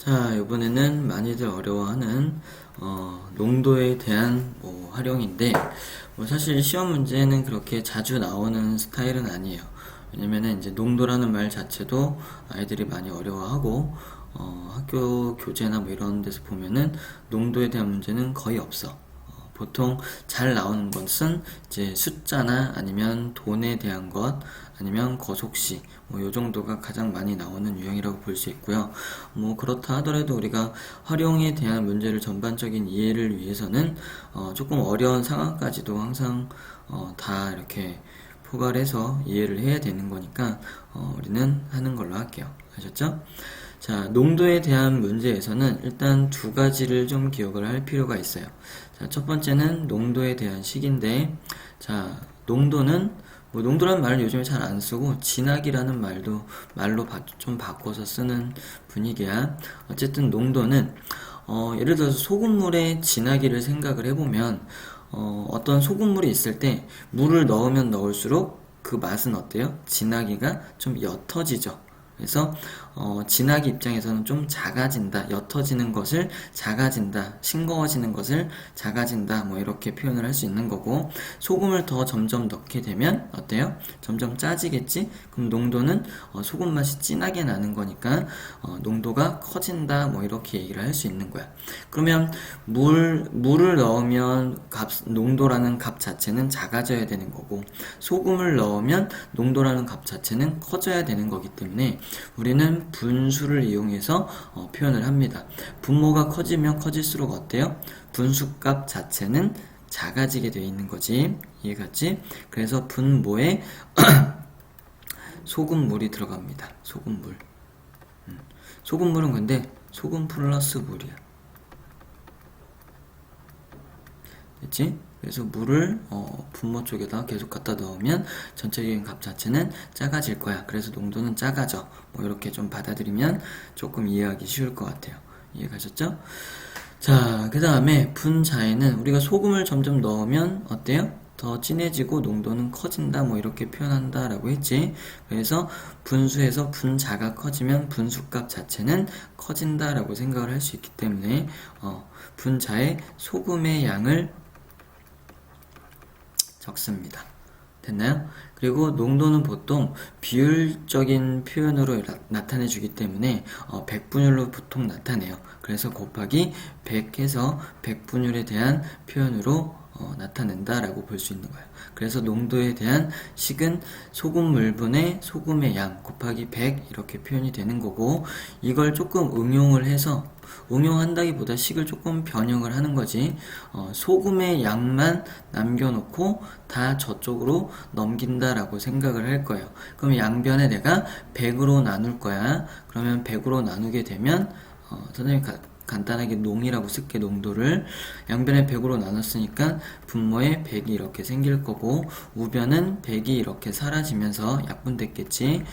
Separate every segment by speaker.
Speaker 1: 자, 이번에는 많이들 어려워하는 농도에 대한 활용인데, 사실 시험 문제는 그렇게 자주 나오는 스타일은 아니에요. 왜냐면은 이제 농도라는 말 자체도 아이들이 많이 어려워하고, 학교 교재나 뭐 이런 데서 보면은 농도에 대한 문제는 거의 없어. 보통 잘 나오는 것은 이제 숫자나 아니면 돈에 대한 것, 아니면 거속시, 요 정도가 가장 많이 나오는 유형이라고 볼 수 있고요. 그렇다 하더라도 우리가 활용에 대한 문제를 전반적인 이해를 위해서는 조금 어려운 상황까지도 항상 다 이렇게 포괄해서 이해를 해야 되는 거니까 우리는 하는 걸로 할게요. 아셨죠? 자, 농도에 대한 문제에서는 일단 두 가지를 좀 기억을 할 필요가 있어요. 자, 첫 번째는 농도에 대한 식인데, 자, 농도는 농도라는 말을 요즘에 잘 안 쓰고 진학이라는 말로 좀 바꿔서 쓰는 분위기야. 어쨌든 농도는 예를 들어서 소금물에 진하기를 생각을 해보면 어떤 소금물이 있을 때 물을 넣으면 넣을수록 그 맛은 어때요? 진하기가 좀 옅어지죠. 그래서 진하기 입장에서는 좀 작아진다, 옅어지는 것을 작아진다, 싱거워지는 것을 작아진다, 이렇게 표현을 할 수 있는 거고, 소금을 더 점점 넣게 되면 어때요? 점점 짜지겠지? 그럼 농도는 소금 맛이 진하게 나는 거니까 농도가 커진다, 이렇게 얘기를 할 수 있는 거야. 그러면 물을 넣으면 농도라는 값 자체는 작아져야 되는 거고, 소금을 넣으면 농도라는 값 자체는 커져야 되는 거기 때문에 우리는 분수를 이용해서 표현을 합니다. 분모가 커지면 커질수록 어때요? 분수값 자체는 작아지게 되어 있는 거지. 이해갔지? 그래서 분모에 소금물이 들어갑니다. 소금물. 소금물은 근데 소금 플러스 물이야. 됐지? 그래서 물을 분모 쪽에다 계속 갖다 넣으면 전체적인 값 자체는 작아질 거야. 그래서 농도는 작아져. 이렇게 좀 받아들이면 조금 이해하기 쉬울 것 같아요. 이해가셨죠? 자, 그 다음에 분자에는 우리가 소금을 점점 넣으면 어때요? 더 진해지고 농도는 커진다, 이렇게 표현한다 라고 했지. 그래서 분수에서 분자가 커지면 분수값 자체는 커진다 라고 생각을 할 수 있기 때문에 분자에 소금의 양을 적습니다. 됐나요? 그리고 농도는 보통 비율적인 표현으로 나타내 주기 때문에 100분율로 보통 나타내요. 그래서 곱하기 100 해서 100분율에 대한 표현으로 나타낸다 라고 볼 수 있는 거예요. 그래서 농도에 대한 식은 소금물분의 소금의 양 곱하기 100 이렇게 표현이 되는 거고, 이걸 조금 응용한다기보다 식을 조금 변형을 하는 거지. 소금의 양만 남겨놓고 다 저쪽으로 넘긴다라고 생각을 할 거예요. 그럼 양변에 내가 100으로 나눌 거야. 그러면 100으로 나누게 되면 선생님 간단하게 농이라고 쓸게. 농도를 양변에 100으로 나눴으니까 분모에 100이 이렇게 생길 거고, 우변은 100이 이렇게 사라지면서 약분됐겠지.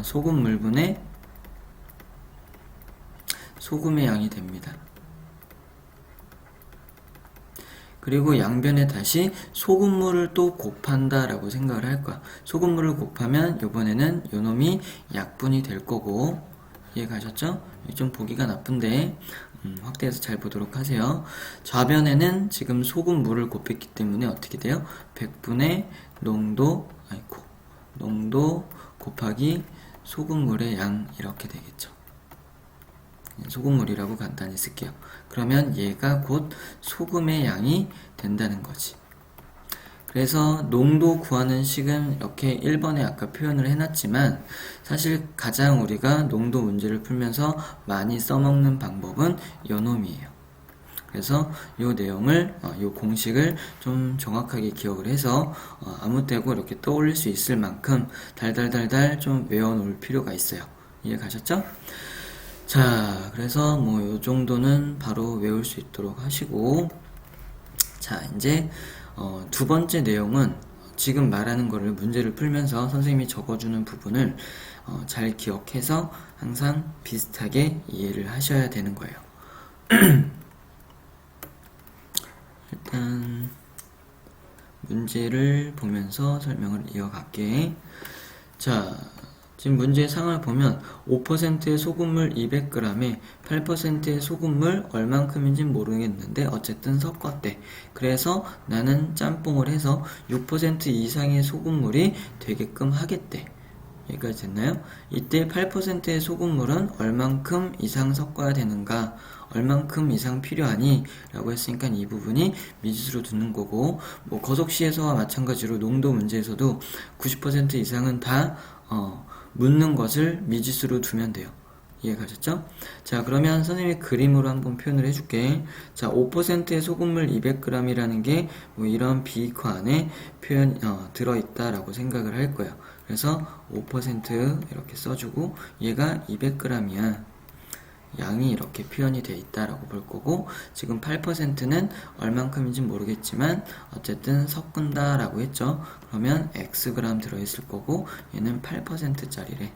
Speaker 1: 소금물분의 소금의 양이 됩니다. 그리고 양변에 다시 소금물을 또 곱한다 라고 생각을 할 거야. 소금물을 곱하면 이번에는 요놈이 약분이 될 거고, 이해가셨죠? 좀 보기가 나쁜데 확대해서 잘 보도록 하세요. 좌변에는 지금 소금물을 곱했기 때문에 어떻게 돼요? 100분의 농도 곱하기 소금물의 양 이렇게 되겠죠. 소금물이라고 간단히 쓸게요. 그러면 얘가 곧 소금의 양이 된다는 거지. 그래서 농도 구하는 식은 이렇게 1번에 아까 표현을 해놨지만, 사실 가장 우리가 농도 문제를 풀면서 많이 써먹는 방법은 요놈이에요. 그래서 요 내용을, 요 공식을 좀 정확하게 기억을 해서 아무 때고 이렇게 떠올릴 수 있을 만큼 달달달달 좀 외워놓을 필요가 있어요. 이해 가셨죠? 자, 그래서 요 정도는 바로 외울 수 있도록 하시고, 자, 이제 두 번째 내용은 지금 말하는 거를 문제를 풀면서 선생님이 적어주는 부분을 잘 기억해서 항상 비슷하게 이해를 하셔야 되는 거예요. 일단 문제를 보면서 설명을 이어갈게. 자, 지금 문제의 상황을 보면 5%의 소금물 200g에 8%의 소금물 얼만큼인지 모르겠는데 어쨌든 섞었대. 그래서 나는 짬뽕을 해서 6% 이상의 소금물이 되게끔 하겠대. 여기까지 됐나요? 이때 8%의 소금물은 얼만큼 이상 섞어야 되는가? 얼만큼 이상 필요하니? 라고 했으니까 이 부분이 미지수로 두는 거고, 뭐 거속시에서와 마찬가지로 농도 문제에서도 90% 이상은 다 묻는 것을 미지수로 두면 돼요. 이해가셨죠? 자, 그러면 선생님이 그림으로 한번 표현을 해줄게. 자, 5%의 소금물 200g이라는 게 뭐 이런 비커 안에 들어있다라고 생각을 할 거예요. 그래서 5% 이렇게 써주고 얘가 200g이야. 양이 이렇게 표현이 되어 있다라고 볼 거고, 지금 8%는 얼만큼인지 모르겠지만 어쨌든 섞은다 라고 했죠. 그러면 Xg 들어있을 거고 얘는 8%짜리래.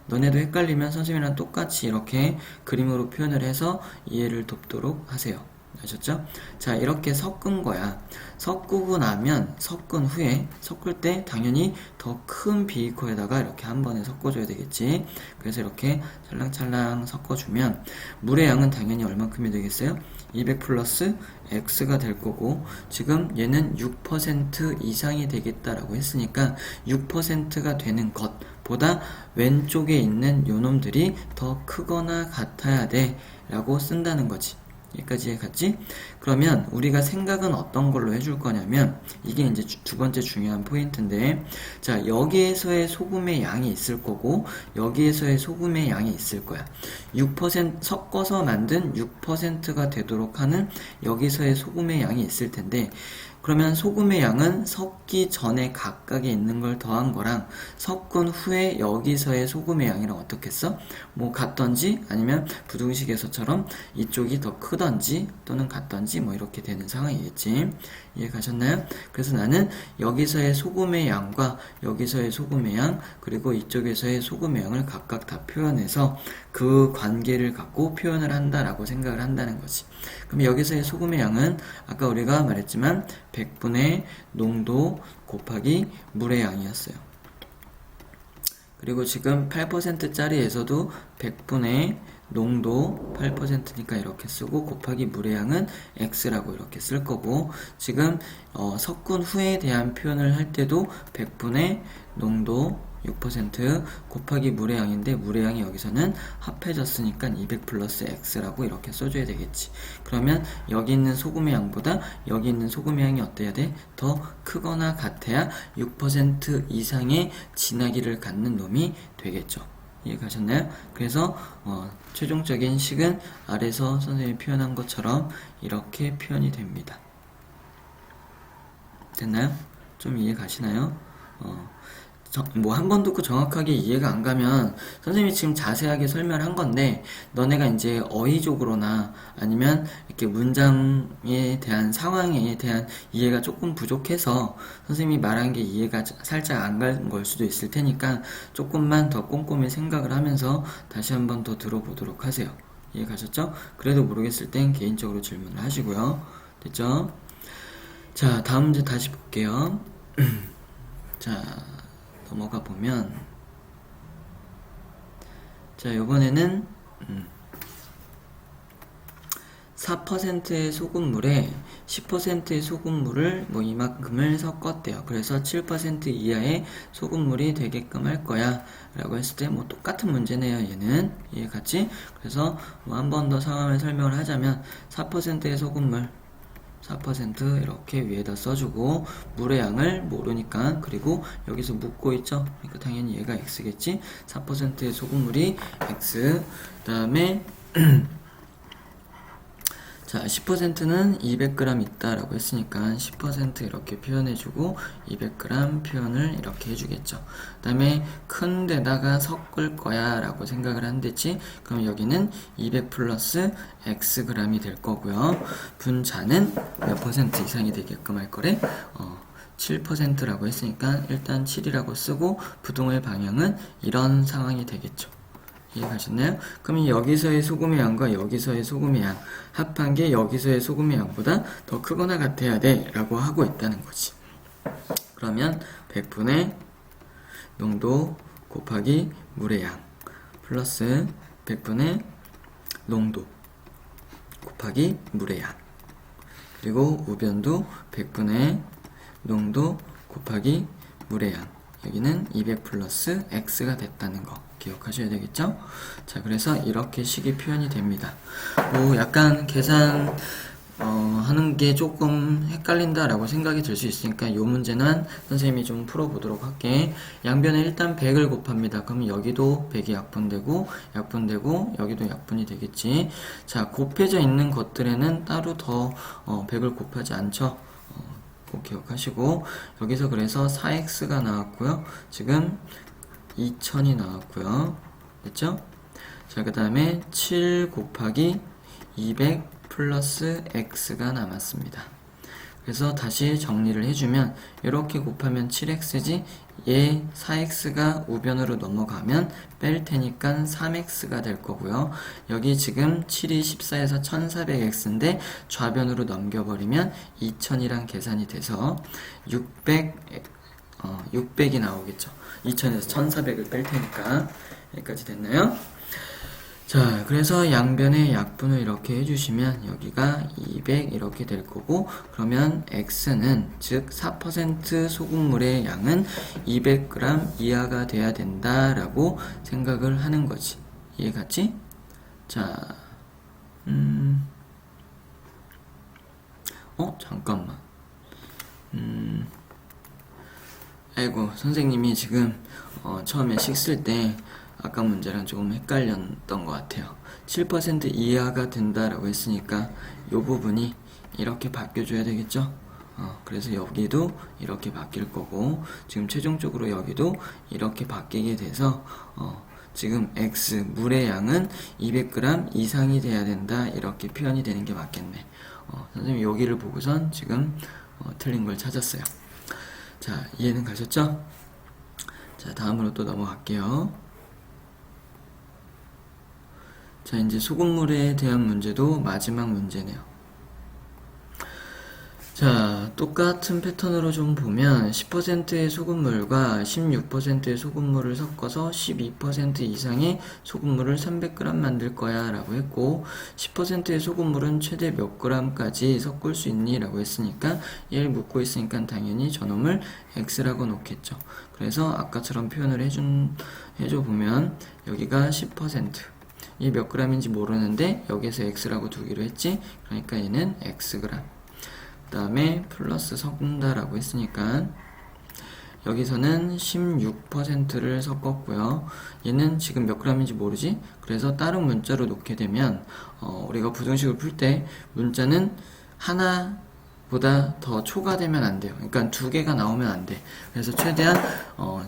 Speaker 1: 너네도 헷갈리면 선생님이랑 똑같이 이렇게 그림으로 표현을 해서 이해를 돕도록 하세요. 아셨죠? 자, 이렇게 섞은 거야. 섞고 나면, 섞은 후에, 섞을 때 당연히 더 큰 비커에다가 이렇게 한 번에 섞어줘야 되겠지. 그래서 이렇게 찰랑찰랑 섞어주면 물의 양은 당연히 얼만큼이 되겠어요? 200 플러스 X가 될 거고, 지금 얘는 6% 이상이 되겠다라고 했으니까 6%가 되는 것보다 왼쪽에 있는 요놈들이 더 크거나 같아야 돼 라고 쓴다는 거지. 여기까지 갔지? 그러면 우리가 생각은 어떤 걸로 해줄 거냐면, 이게 이제 두 번째 중요한 포인트인데, 자, 여기에서의 소금의 양이 있을 거고 여기에서의 소금의 양이 있을 거야. 6% 섞어서 만든 6%가 되도록 하는 여기서의 소금의 양이 있을 텐데, 그러면 소금의 양은 섞기 전에 각각에 있는 걸 더한 거랑 섞은 후에 여기서의 소금의 양이랑 어떻게 써? 뭐 같던지 아니면 부등식에서처럼 이쪽이 더 크던지 또는 같던지 뭐 이렇게 되는 상황이겠지. 이해 가셨나요? 그래서 나는 여기서의 소금의 양과 여기서의 소금의 양 그리고 이쪽에서의 소금의 양을 각각 다 표현해서 그 관계를 갖고 표현을 한다라고 생각을 한다는 거지. 그럼 여기서의 소금의 양은 아까 우리가 말했지만 100분의 농도 곱하기 물의 양이었어요. 그리고 지금 8%짜리에서도 100분의 농도 8%니까 이렇게 쓰고 곱하기 물의 양은 X라고 이렇게 쓸 거고, 지금 섞은 후에 대한 표현을 할 때도 100분의 농도 6% 곱하기 물의 양인데 물의 양이 여기서는 합해졌으니까 200 플러스 X라고 이렇게 써줘야 되겠지. 그러면 여기 있는 소금의 양보다 여기 있는 소금의 양이 어때야 돼? 더 크거나 같아야 6% 이상의 진하기를 갖는 놈이 되겠죠. 이해 가셨나요? 그래서 최종적인 식은 아래서 선생님이 표현한 것처럼 이렇게 표현이 됩니다. 됐나요? 좀 이해 가시나요? 뭐 한 번 듣고 정확하게 이해가 안 가면 선생님이 지금 자세하게 설명한 건데, 너네가 이제 어휘적으로나 아니면 이렇게 문장에 대한 상황에 대한 이해가 조금 부족해서 선생님이 말한 게 이해가 살짝 안 간 걸 수도 있을 테니까 조금만 더 꼼꼼히 생각을 하면서 다시 한 번 더 들어보도록 하세요. 이해 가셨죠? 그래도 모르겠을 땐 개인적으로 질문을 하시고요. 됐죠? 자, 다음 문제 다시 볼게요. 자, 넘어가 보면, 자, 이번에는 4%의 소금물에 10%의 소금물을 뭐 이만큼을 섞었대요. 그래서 7% 이하의 소금물이 되게끔 할 거야 라고 했을 때 뭐 똑같은 문제네요. 얘는 이해갔지? 그래서 뭐 한 번 더 상황을 설명을 하자면 4%의 소금물 4% 이렇게 위에다 써주고, 물의 양을 모르니까, 그리고 여기서 묻고 있죠? 그러니까 당연히 얘가 X겠지? 4%의 소금물이 X, 그 다음에 자, 10%는 200g 있다라고 했으니까 10% 이렇게 표현해주고 200g 표현을 이렇게 해주겠죠. 그 다음에 큰 데다가 섞을 거야 라고 생각을 한댔지. 그럼 여기는 200 플러스 Xg이 될 거고요. 분자는 몇 퍼센트 이상이 되게끔 할 거래? 7%라고 했으니까 일단 7이라고 쓰고 부동의 방향은 이런 상황이 되겠죠. 이해가셨나요? 그럼 여기서의 소금의 양과 여기서의 소금의 양 합한 게 여기서의 소금의 양보다 더 크거나 같아야 돼 라고 하고 있다는 거지. 그러면 100분의 농도 곱하기 물의 양 플러스 100분의 농도 곱하기 물의 양, 그리고 우변도 100분의 농도 곱하기 물의 양, 여기는 200 플러스 x가 됐다는 거 기억하셔야 되겠죠? 자, 그래서 이렇게 식이 표현이 됩니다. 뭐 약간 계산 하는 게 조금 헷갈린다 라고 생각이 들 수 있으니까 이 문제는 선생님이 좀 풀어보도록 할게. 양변에 일단 100을 곱합니다. 그럼 여기도 100이 약분되고 여기도 약분이 되겠지. 자, 곱해져 있는 것들에는 따로 더 100을 곱하지 않죠. 꼭 기억하시고, 여기서 그래서 4x가 나왔고요. 지금 2000이 나왔고요. 됐죠? 자, 그 다음에 7 곱하기 200 플러스 x가 남았습니다. 그래서 다시 정리를 해주면 이렇게 곱하면 7x지, 얘 4x가 우변으로 넘어가면 뺄 테니까 3x가 될 거고요. 여기 지금 7이 14에서 1400x인데 좌변으로 넘겨버리면 2000이랑 계산이 돼서 600이 나오겠죠. 2000에서 1400을 뺄 테니까. 여기까지 됐나요? 자, 그래서 양변의 약분을 이렇게 해주시면 여기가 200 이렇게 될 거고, 그러면 x는 즉 4% 소금물의 양은 200g 이하가 돼야 된다라고 생각을 하는 거지. 이해갔지? 자, 잠깐만. 아이고, 선생님이 지금 처음에 식 쓸 때 아까 문제랑 조금 헷갈렸던 것 같아요. 7% 이하가 된다라고 했으니까 이 부분이 이렇게 바뀌어줘야 되겠죠? 그래서 여기도 이렇게 바뀔 거고, 지금 최종적으로 여기도 이렇게 바뀌게 돼서 지금 x 물의 양은 200g 이상이 돼야 된다, 이렇게 표현이 되는 게 맞겠네. 선생님이 여기를 보고선 지금 틀린 걸 찾았어요. 자, 이해는 가셨죠? 자, 다음으로 또 넘어갈게요. 자, 이제 소금물에 대한 문제도 마지막 문제네요. 자, 똑같은 패턴으로 좀 보면 10%의 소금물과 16%의 소금물을 섞어서 12% 이상의 소금물을 300g 만들 거야 라고 했고, 10%의 소금물은 최대 몇 g까지 섞을 수 있니? 라고 했으니까 얘를 묻고 있으니까 당연히 저놈을 x라고 놓겠죠. 그래서 아까처럼 표현을 해줘 보면 여기가 10%, 이 몇 g인지 모르는데 여기서 x라고 두기로 했지. 그러니까 얘는 xg. 그 다음에 플러스 섞는다라고 했으니까 여기서는 16%를 섞었고요. 얘는 지금 몇 g인지 모르지. 그래서 다른 문자로 놓게 되면 우리가 부등식을 풀 때 문자는 하나보다 더 초과되면 안 돼요. 그러니까 두 개가 나오면 안 돼. 그래서 최대한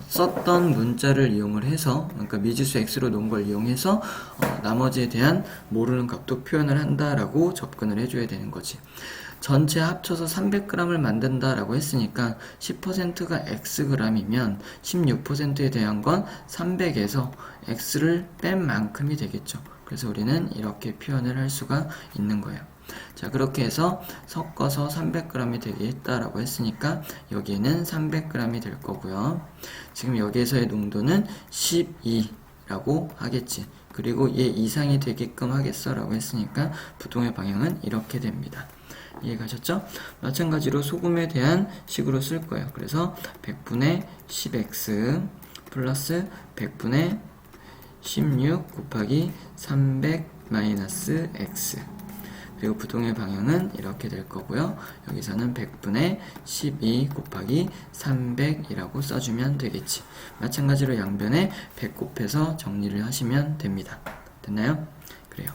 Speaker 1: 썼던 문자를 이용을 해서, 그러니까 미지수 x로 놓은 걸 이용해서 나머지에 대한 모르는 값도 표현을 한다라고 접근을 해줘야 되는 거지. 전체 합쳐서 300g을 만든다라고 했으니까 10%가 xg이면 16%에 대한 건 300에서 x를 뺀 만큼이 되겠죠. 그래서 우리는 이렇게 표현을 할 수가 있는 거예요. 자, 그렇게 해서 섞어서 300g이 되게 했다라고 했으니까 여기에는 300g이 될 거고요. 지금 여기에서의 농도는 12라고 하겠지. 그리고 얘 이상이 되게끔 하겠어 라고 했으니까 부동의 방향은 이렇게 됩니다. 이해가셨죠? 마찬가지로 소금에 대한 식으로 쓸 거예요. 그래서 100분의 10x 플러스 100분의 16 곱하기 300 마이너스 x, 그리고 부동의 방향은 이렇게 될 거고요. 여기서는 100분의 12 곱하기 300이라고 써주면 되겠지. 마찬가지로 양변에 100 곱해서 정리를 하시면 됩니다. 됐나요? 그래요.